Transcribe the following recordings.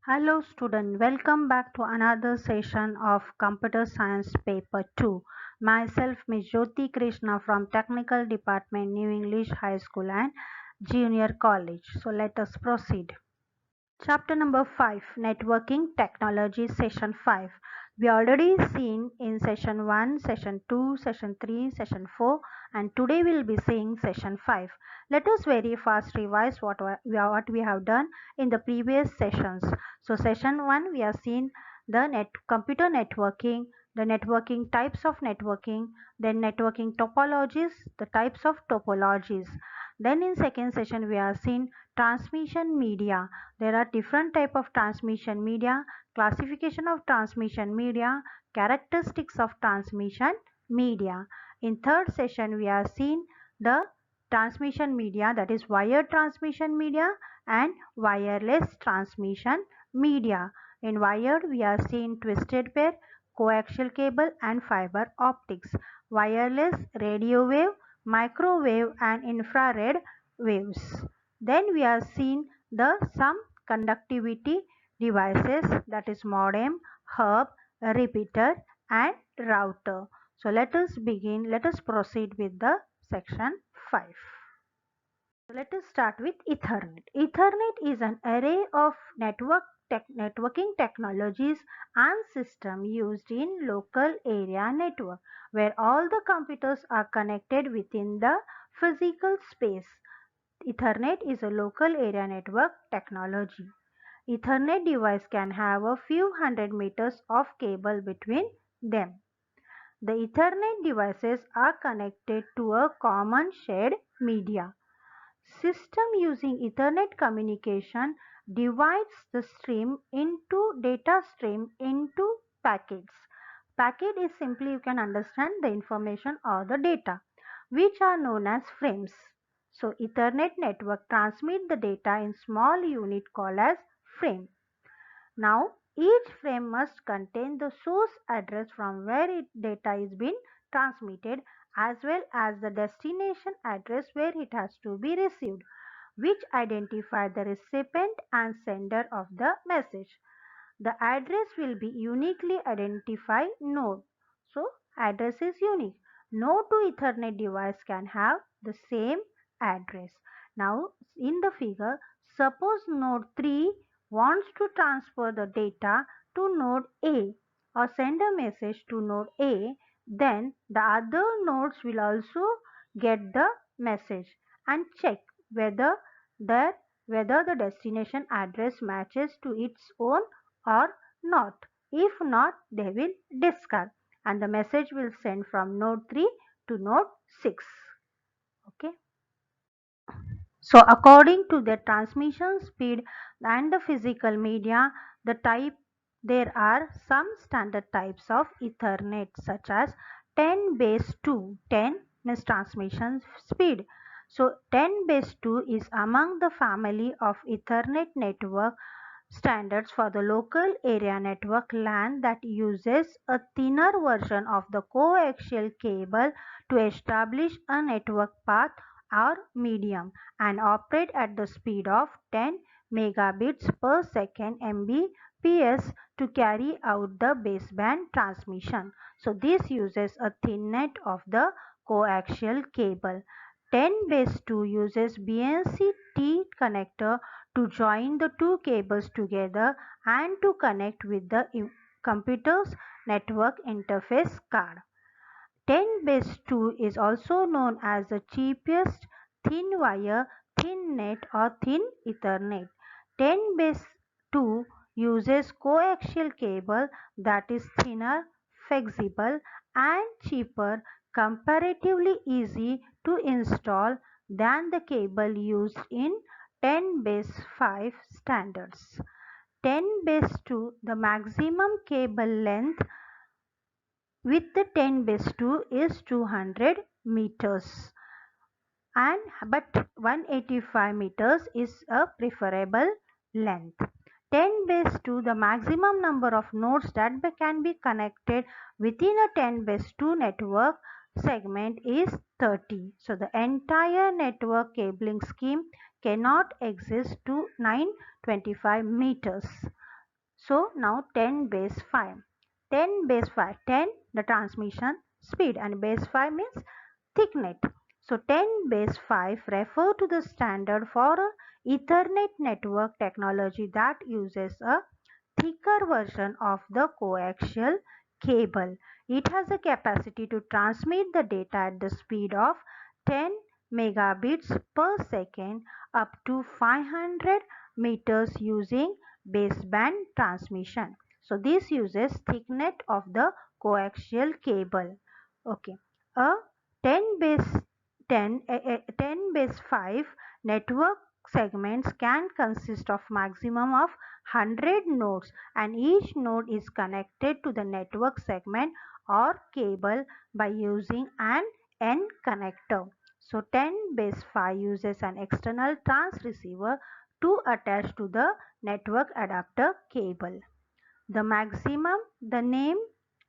Hello student, welcome back to another session of Computer Science Paper 2. Myself Ms. Jyoti Krishna from Technical Department, New English High School and Junior College. So let us proceed. Chapter number 5, Networking Technology, Session 5. We already seen in Session 1, Session 2, Session 3, Session 4 and today we will be seeing Session 5. Let us very fast revise what we have done in the previous sessions. So Session 1 we have seen the computer networking, the networking types of networking, then networking topologies, the types of topologies. Then in second session we have seen transmission media. There are different type of transmission media, classification of transmission media, characteristics of transmission media. In third session we have seen the transmission media, that is wired transmission media and wireless transmission media. In wired we have seen twisted pair, coaxial cable and fiber optics. Wireless, radio wave, microwave and infrared waves. Then we have seen the some conductivity devices, that is modem, hub, repeater and router. So let us proceed with the section 5. So let us start with Ethernet. Ethernet is an array of networking technologies and systems used in local area network where all the computers are connected within the physical space. Ethernet is a local area network technology. Ethernet device can have a few hundred meters of cable between them. The Ethernet devices are connected to a common shared media. System using Ethernet communication divides the data stream into packets. Packet is simply, you can understand, the information or the data, which are known as frames. So Ethernet network transmit the data in small unit called as frame. Now each frame must contain the source address from where data is being transmitted, as well as the destination address where it has to be received, which identify the recipient and sender of the message. The address will be uniquely identified node. So address is unique. No two Ethernet device can have the same address. Now in the figure, suppose node 3 wants to transfer the data to node A or send a message to node A, then the other nodes will also get the message and check whether the destination address matches to its own or not. If not, they will discard and the message will send from node 3 to node 6. Okay. So according to the transmission speed and the physical media, there are some standard types of Ethernet such as 10 base 2. 10 means transmission speed. So 10 base 2 is among the family of Ethernet network standards for the local area network LAN that uses a thinner version of the coaxial cable to establish a network path or medium and operate at the speed of 10 megabits per second Mbps to carry out the baseband transmission. So this uses a thin net of the coaxial cable. 10 base 2 uses BNC T connector to join the two cables together and to connect with the computer's network interface card. 10 base 2 is also known as the cheapest thin wire, thin net or thin Ethernet. 10 base 2 uses coaxial cable that is thinner, flexible and cheaper, comparatively easy to install than the cable used in 10 base 5 standards. 10 base 2, the maximum cable length with the 10 base 2 is 200 meters and but 185 meters is a preferable length. 10 base 2, the maximum number of nodes that can be connected within a 10 base 2 network segment is 30. So the entire network cabling scheme cannot exist to 925 meters. So now 10 base 5. 10 base 5. 10 the transmission speed and base 5 means thicknet. So 10 base 5 refer to the standard for a Ethernet network technology that uses a thicker version of the coaxial cable. It has a capacity to transmit the data at the speed of 10 megabits per second up to 500 meters using baseband transmission. So this uses thicknet of the coaxial cable. Okay. A 10 base 10 base 5 network segments can consist of maximum of 100 nodes, and each node is connected to the network segment or cable by using an N connector. So 10 base 5 uses an external transceiver to attach to the network adapter cable. The name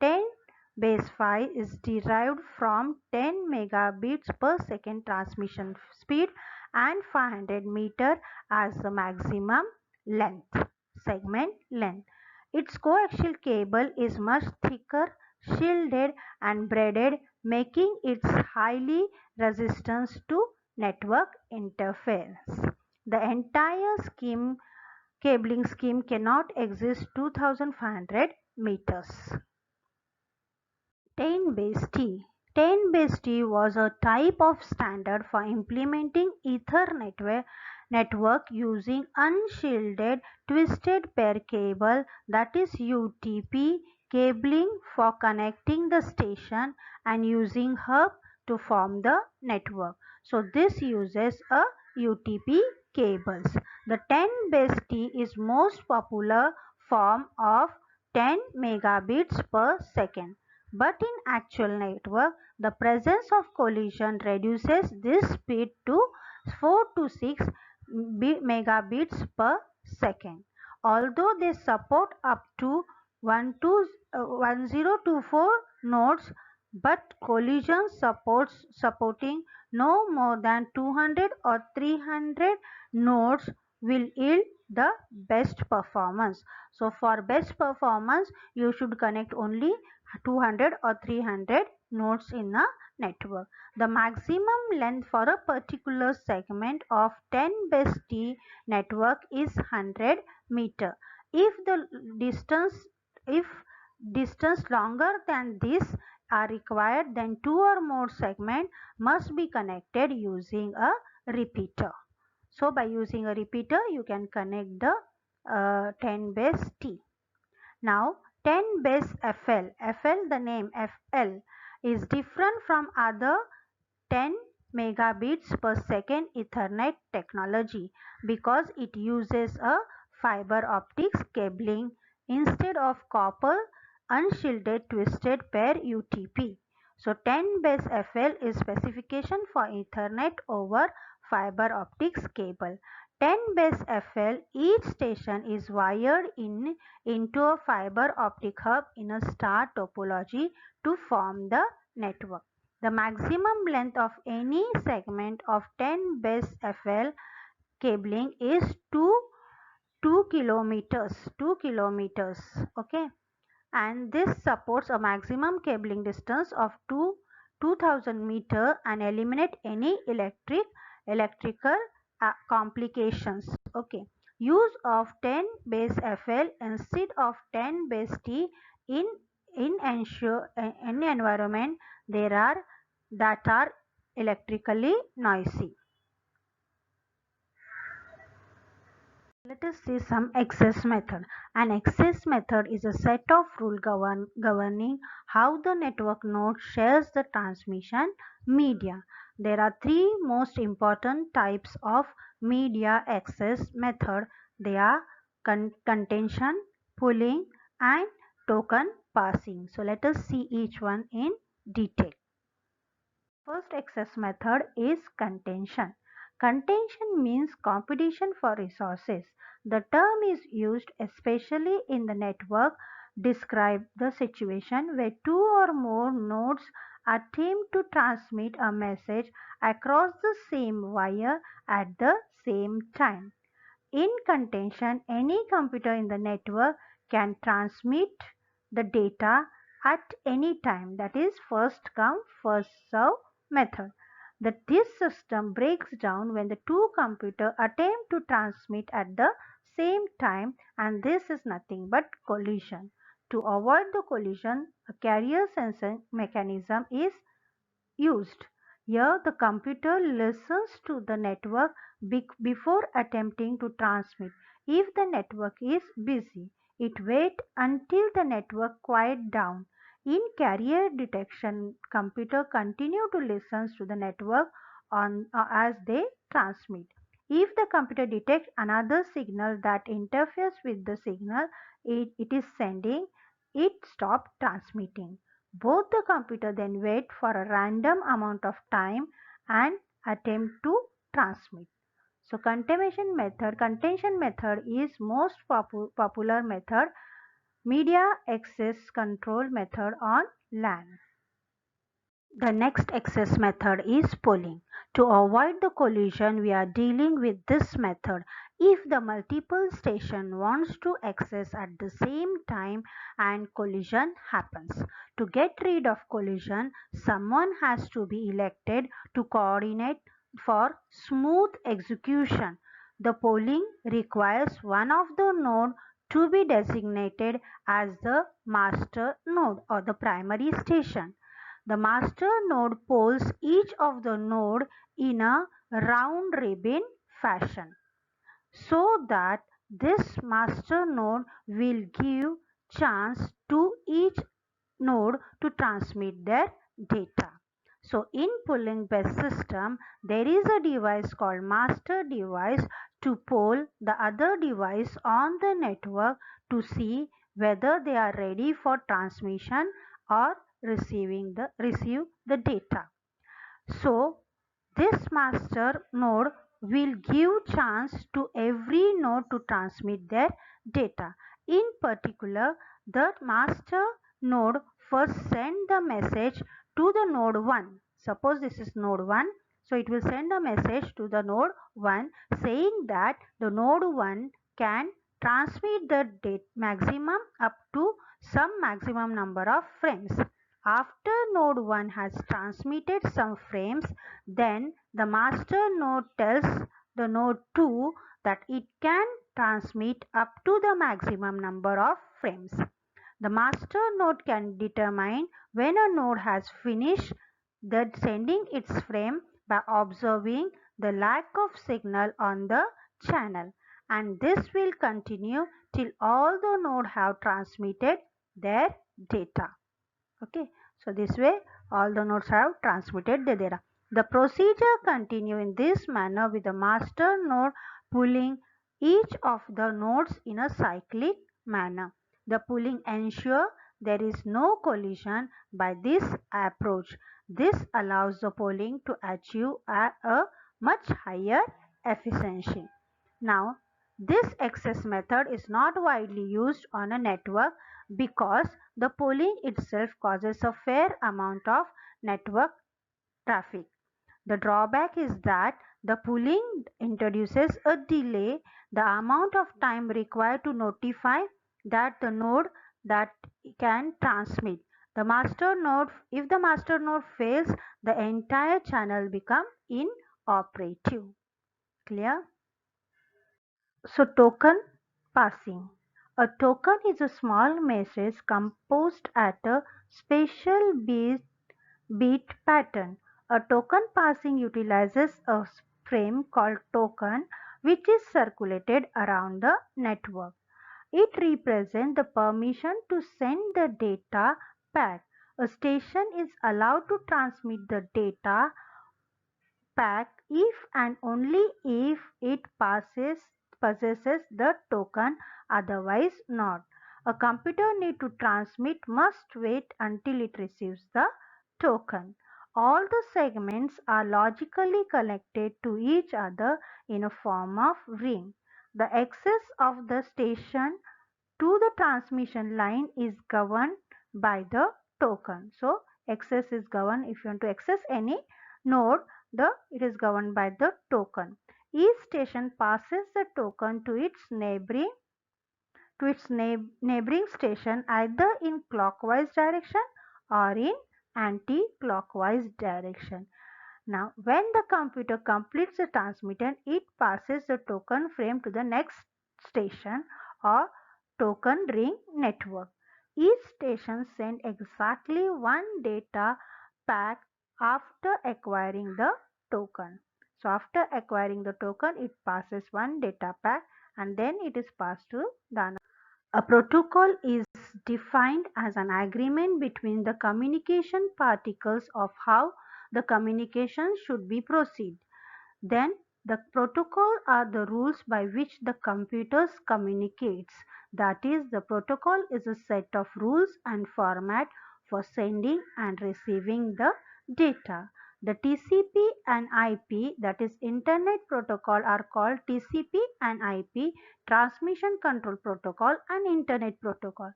10 base 5 is derived from 10 megabits per second transmission speed and 500 meter as the maximum segment length. Its coaxial cable is much thicker, shielded and braided, making it highly resistant to network interference. The entire cabling scheme cannot exceed 2500 meters. 10 base T. 10 base T was a type of standard for implementing Ethernet network using unshielded twisted pair cable, that is UTP cabling, for connecting the station and using hub to form the network. So this uses a UTP cables. The 10 base T is most popular form of 10 megabits per second. But in actual network, the presence of collision reduces this speed to 4 to 6 megabits per second. Although they support up to 1024 nodes, but collision supporting no more than 200 or 300 nodes will yield the best performance. So for best performance, you should connect only 200 or 300 nodes in a network. The maximum length for a particular segment of 10 base T network is 100 meter. If distance longer than this are required, then two or more segments must be connected using a repeater. So by using a repeater, you can connect the 10 base T. Now 10 base FL. FL, the name FL is different from other 10 megabits per second Ethernet technology because it uses a fiber optics cabling instead of copper unshielded twisted pair UTP. So 10 base FL is specification for Ethernet over fiber optics cable. 10 base FL, each station is wired into a fiber optic hub in a star topology to form the network. The maximum length of any segment of 10 base FL cabling is 2 kilometers. 2 kilometers. Okay. And this supports a maximum cabling distance of 2000 meter and eliminate any electrical complications. Okay. Use of 10 base FL instead of 10 base T in in environment that are electrically noisy. Let us see some access method. An access method is a set of rules governing how the network node shares the transmission media. There are three most important types of media access method. They are contention, pooling and token passing. So let us see each one in detail. First access method is contention. Contention means competition for resources. The term is used especially in the network describe the situation where two or more nodes attempt to transmit a message across the same wire at the same time. In contention, any computer in the network can transmit the data at any time, that is first come first serve method. That this system breaks down when the two computers attempt to transmit at the same time, and this is nothing but collision. To avoid the collision, a carrier sensing mechanism is used. Here the computer listens to the network before attempting to transmit. If the network is busy, it waits until the network quiet down. In carrier detection, computer continue to listen to the network as they transmit. If the computer detects another signal that interferes with the signal it is sending, it stops transmitting. Both the computer then wait for a random amount of time and attempt to transmit. So contention method is most popular method, media access control method on LAN. The next access method is polling. To avoid the collision, we are dealing with this method. If the multiple station wants to access at the same time and collision happens. To get rid of collision, someone has to be elected to coordinate for smooth execution. The polling requires one of the node to be designated as the master node or the primary station. The master node polls each of the node in a round-robin fashion, so that this master node will give chance to each node to transmit their data. So in polling based system, there is a device called master device to poll the other device on the network to see whether they are ready for transmission or receive the data. So this master node will give chance to every node to transmit their data. In particular, the master node first send the message to the node 1. Suppose this is node 1. So it will send a message to the node 1 saying that the node 1 can transmit the maximum up to some maximum number of frames. After node 1 has transmitted some frames, then the master node tells the node 2 that it can transmit up to the maximum number of frames. The master node can determine when a node has finished sending its frame by observing the lack of signal on the channel, and this will continue till all the nodes have transmitted their data. Okay, so this way all the nodes have transmitted the data. The procedure continue in this manner with the master node pulling each of the nodes in a cyclic manner. The pulling ensure there is no collision by this approach. This allows the polling to achieve a much higher efficiency. Now, this access method is not widely used on a network because the polling itself causes a fair amount of network traffic. The drawback is that the polling introduces a delay, the amount of time required to notify that the node that can transmit. The master node, if the master node fails, the entire channel become inoperative. Clear? So token passing. A token is a small message composed at a special bit pattern. A token passing utilizes a frame called token which is circulated around the network. It represents the permission to send the data pack. A station is allowed to transmit the data pack if and only if it possesses the token, otherwise not. A computer need to transmit must wait until it receives the token. All the segments are logically connected to each other in a form of ring. The access of the station to the transmission line is governed by the token. So access is governed. If you want to access any node, it is governed by the token. Each station passes the token to its neighboring to its neighboring station either in clockwise direction or in anti-clockwise direction. Now, when the computer completes the transmission, it passes the token frame to the next station or token ring network. Each station sends exactly one data pack after acquiring the token. So, after acquiring the token, it passes one data pack and then it is passed to the another. A protocol is defined as an agreement between the communication particles of how the communication should be proceed. Then the protocol are the rules by which the computers communicates. That is, the protocol is a set of rules and format for sending and receiving the data. The TCP and IP, that is Internet Protocol, are called TCP and IP, Transmission Control Protocol and Internet Protocol.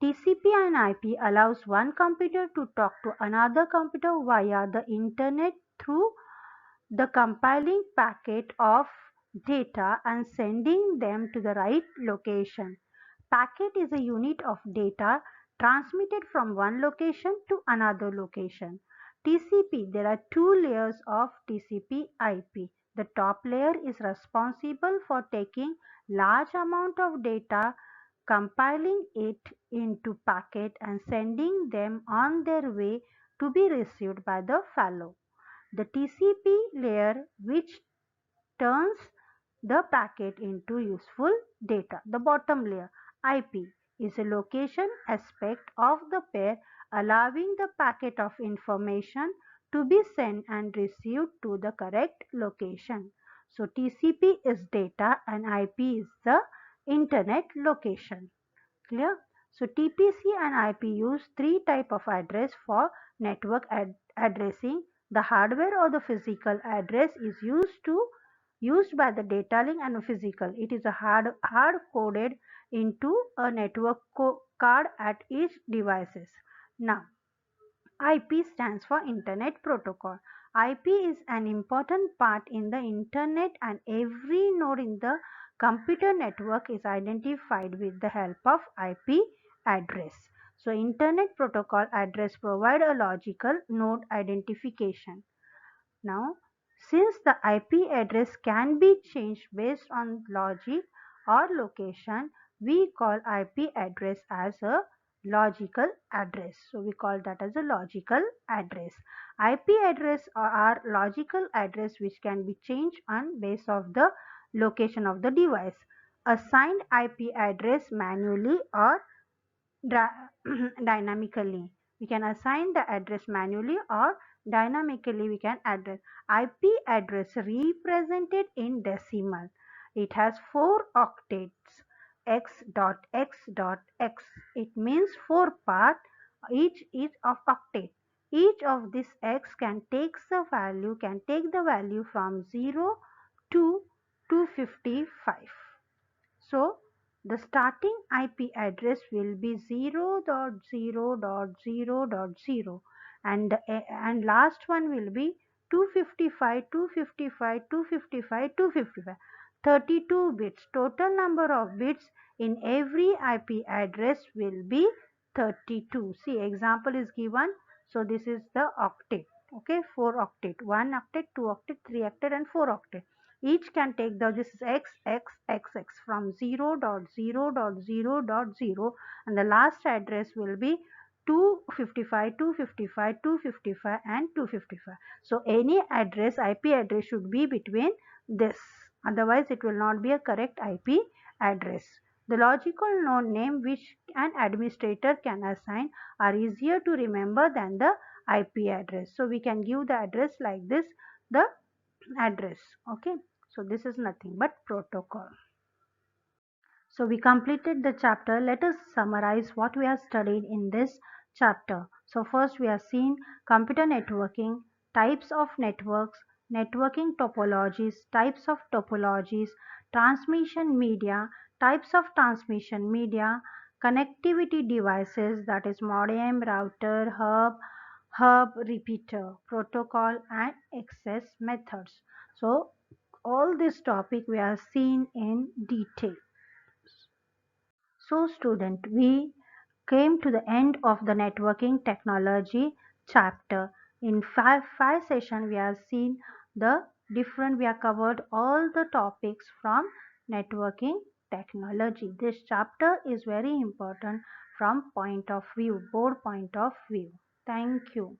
TCP and IP allows one computer to talk to another computer via the Internet through the compiling packet of data and sending them to the right location. Packet is a unit of data transmitted from one location to another location. TCP, there are two layers of TCP IP. The top layer is responsible for taking large amount of data, compiling it into packet and sending them on their way to be received by the fellow. The TCP layer, which turns the packet into useful data. The bottom layer, IP, is a location aspect of the pair allowing the packet of information to be sent and received to the correct location. So TCP is data and IP is the internet location. Clear? So TCP and IP use three type of address for network addressing. The hardware or the physical address is used by the data link and physical. It is a hard coded into a network card at each devices. Now, IP stands for Internet Protocol. IP is an important part in the Internet and every node in the computer network is identified with the help of IP address. So Internet Protocol address provide a logical node identification. Now, since the IP address can be changed based on logic or location, we call IP address as a logical address. So, we call that as a logical address. IP address are logical address which can be changed on base of the location of the device. Assigned IP address manually or dynamically. We can assign the address manually or dynamically we can address. IP address represented in decimal. It has 4 octets. X.X.X. It means 4 part. Each is of octet. Each of this X can take the value from 0 to 255. So the starting IP address will be 0.0.0.0 and last one will be 255, 255, 255, 255. 32 bits. Total number of bits in every IP address will be 32. See, example is given. So this is the octet. Okay, 4 octet, 1 octet, 2 octet, 3 octet and 4 octet. Each can take this is x from 0.0.0.0 and the last address will be 255, 255, 255 and 255. So any address, IP address should be between this. Otherwise it will not be a correct IP address. The logical node name which an administrator can assign are easier to remember than the IP address. So we can give the address like this, the address. Okay. So this is nothing but protocol. So we completed the chapter. Let us summarize what we have studied in this chapter. So first we have seen computer networking, types of networks, networking topologies, types of topologies, transmission media, types of transmission media, connectivity devices, that is modem, router, hub, repeater, protocol and access methods. So all this topic we have seen in detail. So student, we came to the end of the networking technology chapter. In five sessions, we have seen we have covered all the topics from networking technology. This chapter is very important from point of view, board point of view. Thank you.